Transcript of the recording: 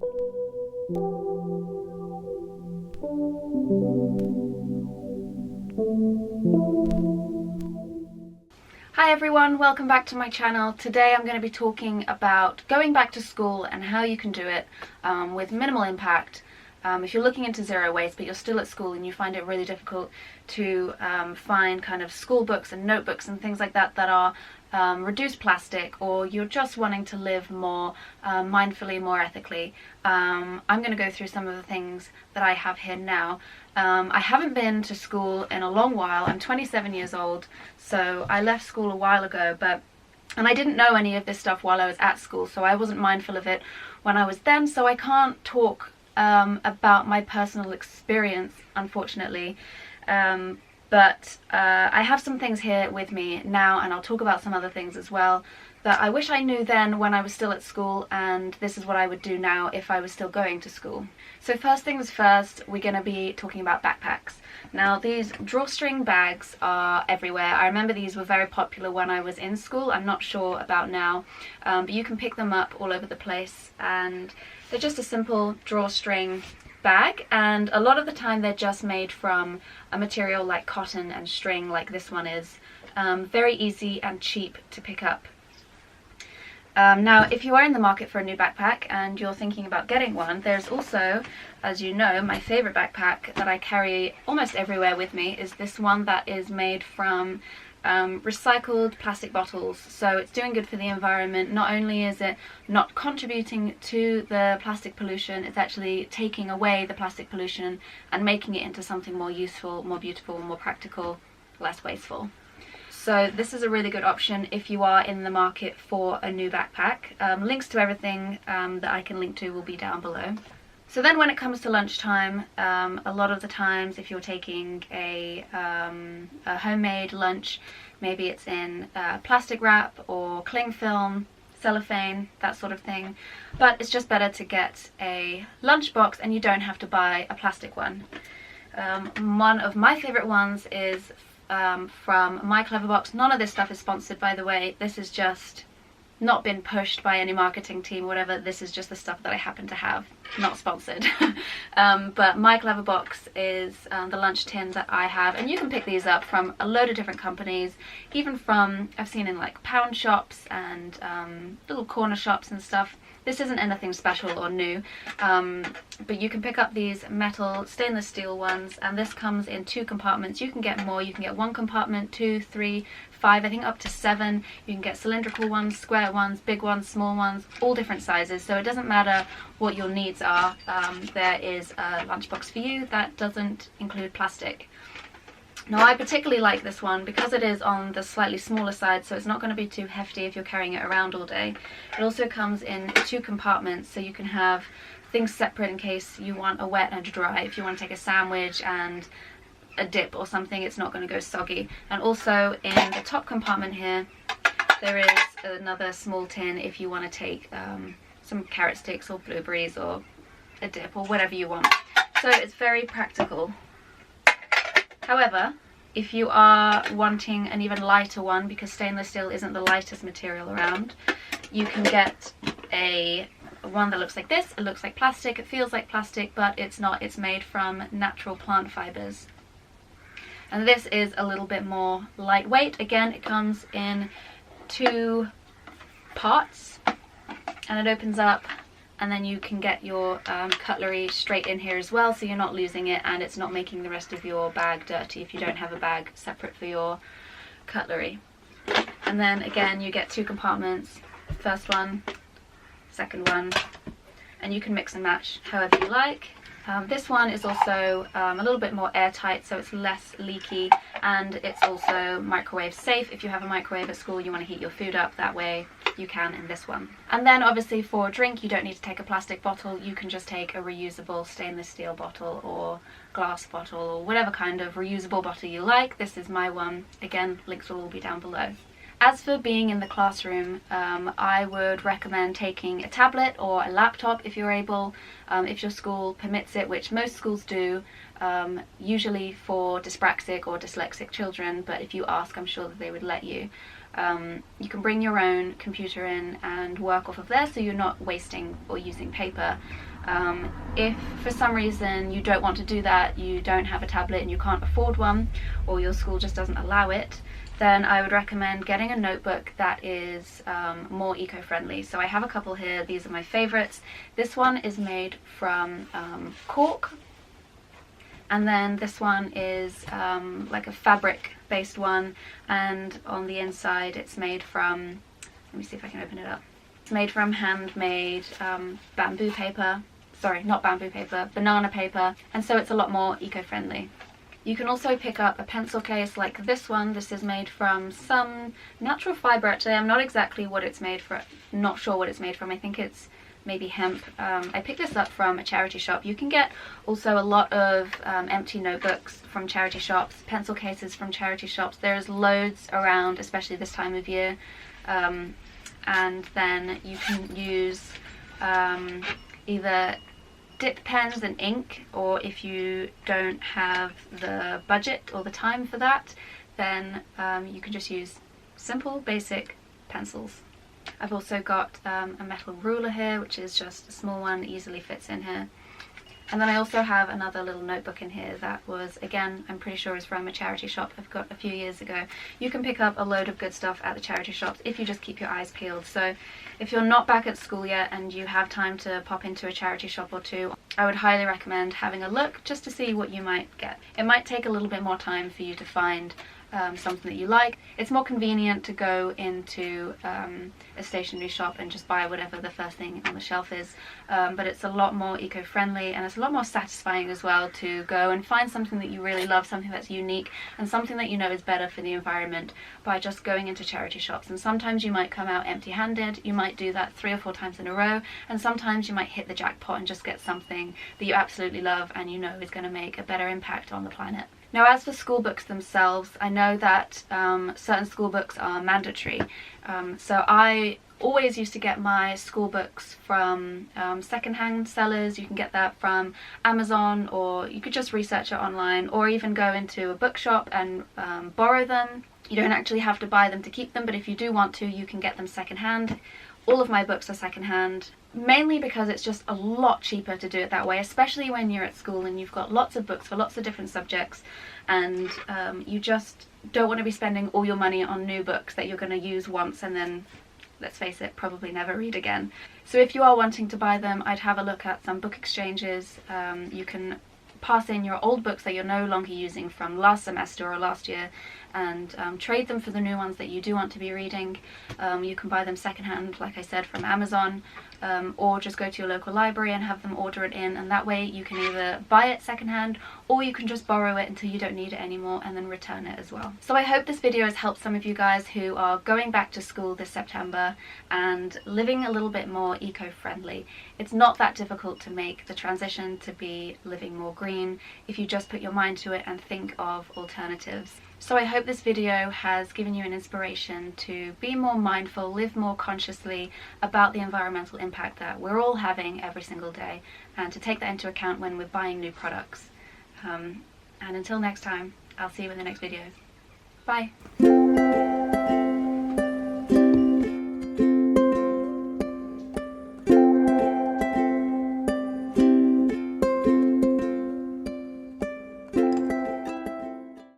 Hi everyone, welcome back to my channel. Today I'm going to be talking about going back to school and how you can do it with minimal impact. If you're looking into zero waste but you're still at school and you find it really difficult to find kind of school books and notebooks and things like that that are reduced plastic, or you're just wanting to live more mindfully, more ethically, I'm going to go through some of the things that I have here now. I haven't been to school in a long while. I'm 27 years old, so I left school a while ago, and I didn't know any of this stuff while I was at school, so I wasn't mindful of it when I was then, so I can't talk about my personal experience, unfortunately. But I have some things here with me now, and I'll talk about some other things as well that I wish I knew then when I was still at school, and this is what I would do now if I was still going to school. So first things first, we're going to be talking about backpacks. Now these drawstring bags are everywhere. I remember these were very popular when I was in school. I'm not sure about now, but you can pick them up all over the place, and they're just a simple drawstring bag, and a lot of the time they're just made from a material like cotton and string, like this one is. Very easy and cheap to pick up. Now if you are in the market for a new backpack and you're thinking about getting one, there's also, as you know, my favorite backpack that I carry almost everywhere with me is this one that is made from recycled plastic bottles. So it's doing good for the environment. Not only is it not contributing to the plastic pollution, it's actually taking away the plastic pollution and making it into something more useful, more beautiful, more practical, less wasteful. So this is a really good option if you are in the market for a new backpack. Links to everything that I can link to will be down below. So then when it comes to lunchtime, a lot of the times if you're taking a homemade lunch, maybe it's in plastic wrap or cling film, cellophane, that sort of thing, but it's just better to get a lunchbox and you don't have to buy a plastic one. One of my favorite ones is from My Clever Box. None of this stuff is sponsored, by the way. This is just not been pushed by any marketing team, whatever. This is just the stuff that I happen to have, not sponsored. But My Clever Box is the lunch tin that I have, and you can pick these up from a load of different companies, even from, I've seen in like pound shops and little corner shops and stuff. This isn't anything special or new, but you can pick up these metal stainless steel ones, and this comes in 2 compartments. You can get more. You can get 1 compartment, 2, 3, 5, I think up to 7. You can get cylindrical ones, square ones, big ones, small ones, all different sizes. So it doesn't matter what your needs are. There is a lunchbox for you that doesn't include plastic. Now I particularly like this one because it is on the slightly smaller side, so it's not going to be too hefty if you're carrying it around all day. It also comes in 2 compartments, so you can have things separate in case you want a wet and a dry. If you want to take a sandwich and a dip or something, it's not going to go soggy. And also in the top compartment here there is another small tin if you want to take some carrot sticks or blueberries or a dip or whatever you want. So it's very practical. However, if you are wanting an even lighter one, because stainless steel isn't the lightest material around, you can get one that looks like this. It looks like plastic, it feels like plastic, but it's not. It's made from natural plant fibers. And this is a little bit more lightweight. Again, it comes in 2 parts, and it opens up, and then you can get your cutlery straight in here as well, so you're not losing it and it's not making the rest of your bag dirty if you don't have a bag separate for your cutlery. And then again you get 2 compartments, first one, second one, and you can mix and match however you like. This one is also a little bit more airtight, so it's less leaky, and it's also microwave safe. If you have a microwave at school, you want to heat your food up, that way you can in this one. And then obviously for a drink you don't need to take a plastic bottle. You can just take a reusable stainless steel bottle or glass bottle or whatever kind of reusable bottle you like. This is my one. Again, links will all be down below. As for being in the classroom, I would recommend taking a tablet or a laptop if you're able, if your school permits it, which most schools do, usually for dyspraxic or dyslexic children, but if you ask, I'm sure that they would let you. You can bring your own computer in and work off of there, so you're not wasting or using paper. If for some reason you don't want to do that, you don't have a tablet and you can't afford one, or your school just doesn't allow it, then I would recommend getting a notebook that is more eco-friendly. So I have a couple here. These are my favorites. This one is made from cork, and then this one is like a fabric based one, and on the inside it's made from, let me see if I can open it up, it's made from handmade bamboo paper, sorry, not bamboo paper, banana paper, and so it's a lot more eco-friendly. You can also pick up a pencil case like this one. This is made from some natural fibre actually. I'm not exactly what it's made from, not sure what it's made from. I think it's maybe hemp. I picked this up from a charity shop. You can get also a lot of empty notebooks from charity shops, pencil cases from charity shops. There's loads around, especially this time of year. And then you can use either dip pens and ink, or if you don't have the budget or the time for that, then you can just use simple basic pencils. I've also got a metal ruler here, which is just a small one that easily fits in here. And then I also have another little notebook in here that was, again, I'm pretty sure is from a charity shop I've got a few years ago. You can pick up a load of good stuff at the charity shops if you just keep your eyes peeled. So if you're not back at school yet and you have time to pop into a charity shop or two, I would highly recommend having a look just to see what you might get. It might take a little bit more time for you to find something that you like. It's more convenient to go into a stationery shop and just buy whatever the first thing on the shelf is, but it's a lot more eco-friendly, and it's a lot more satisfying as well to go and find something that you really love, something that's unique and something that you know is better for the environment by just going into charity shops. And sometimes you might come out empty-handed. You might do that 3 or 4 times in a row, and sometimes you might hit the jackpot and just get something that you absolutely love and you know is going to make a better impact on the planet. Now, as for school books themselves, I know that certain school books are mandatory. So I always used to get my school books from secondhand sellers. You can get that from Amazon, or you could just research it online, or even go into a bookshop and borrow them. You don't actually have to buy them to keep them, but if you do want to, you can get them secondhand. All of my books are secondhand, mainly because it's just a lot cheaper to do it that way, especially when you're at school and you've got lots of books for lots of different subjects, and you just don't want to be spending all your money on new books that you're going to use once and then, let's face it, probably never read again. So if you are wanting to buy them, I'd have a look at some book exchanges. You can pass in your old books that you're no longer using from last semester or last year and trade them for the new ones that you do want to be reading. You can buy them secondhand, like I said, from Amazon, or just go to your local library and have them order it in, and that way you can either buy it secondhand or you can just borrow it until you don't need it anymore and then return it as well. So I hope this video has helped some of you guys who are going back to school this September and living a little bit more eco-friendly. It's not that difficult to make the transition to be living more green if you just put your mind to it and think of alternatives. So I hope this video has given you an inspiration to be more mindful, live more consciously about the environmental impact that we're all having every single day, and to take that into account when we're buying new products. And until next time, I'll see you in the next video. Bye!